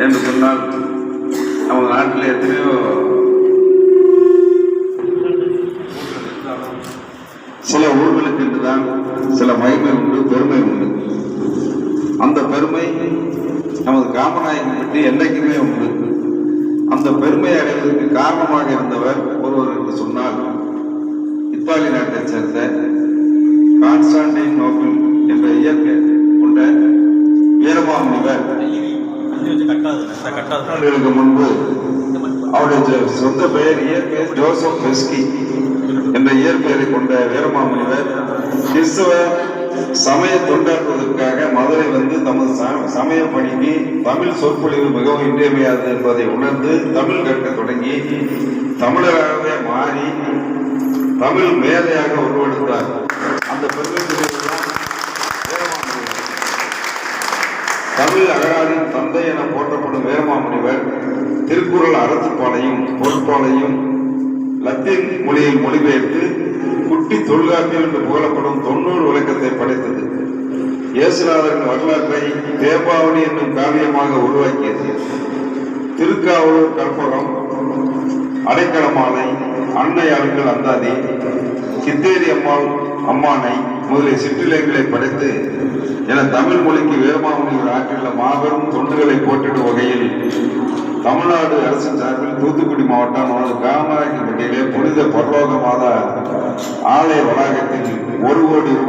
என்று சொன்னால் நம்ம நாட்டில் எத்தனையோ சில ஊர்களுக்கு என்றுதான் சில மகிமை உண்டு, பெருமை உண்டு. அந்த பெருமை நமது காமநாயகன் பற்றி என்றைக்குமே உண்டு. அந்த பெருமை அடைவதற்கு காரணமாக இருந்தவர் ஒருவர் என்று சொன்னால் இத்தாலி நாட்டைச் சேர்ந்த கான்ஸ்டான்டின் நோபிள் என்ற இயற்கை கொண்ட வீரமாமுனிவர் முன்பு அவருடைய சொந்த பெயர் இயற்கை ஜோசப் பெஸ்கி என்ற இயற்பெயரை கொண்ட வீரமாமுனிவர் கிறிஸ்தவ சமய தொண்டாற்றுவதற்காக மதுரை வந்து தமது சமய பணிக்கு தமிழ் சொற்பொழிவு மிகவும் இன்றியமையாது என்பதை உணர்ந்து தமிழ் கற்க தொடங்கி தமிழராகவே மாறி தமிழ் மேதையாக உருவெடுத்தார். அந்த பெருமைக்குரியவர்தான் வீரமாமுனிவர். தமிழ் அகராதின் தந்தை என போற்றப்படும் வீரமாமுனிவர் திருக்குறள் அறத்துப்பாலையும் பொருட்பாலையும் லத்தீன் மொழியில் மொழிபெயர்த்து குட்டி தொல்காப்பியம் என்று புகழப்படும் 90 விளக்கத்தை படைத்தது. இயேசுநாதரின் வரலாற்றை தேபாவணி என்னும் காவியமாக உருவாக்கியது. திருக்காவலூர் கற்பகம், அடைக்கலமாலை, அன்னை அருங்கள் அந்தாதி, சித்தேரி அம்மாள் அம்மானை முதலிய சிற்றிலங்களை படைத்து என தமிழ் மொழிக்கு வீரமாமுனிவர் ஆற்றியுள்ள மாபெரும் தொண்டுகளை போற்றிடும் வகையில் தமிழ்நாடு அரசு சார்பில் தூத்துக்குடி மாவட்டம் காமராஜன்பட்டியிலே புனித பரலோக மாதா ஆலய வளாகத்தில் 1 கோடி ரூபாய்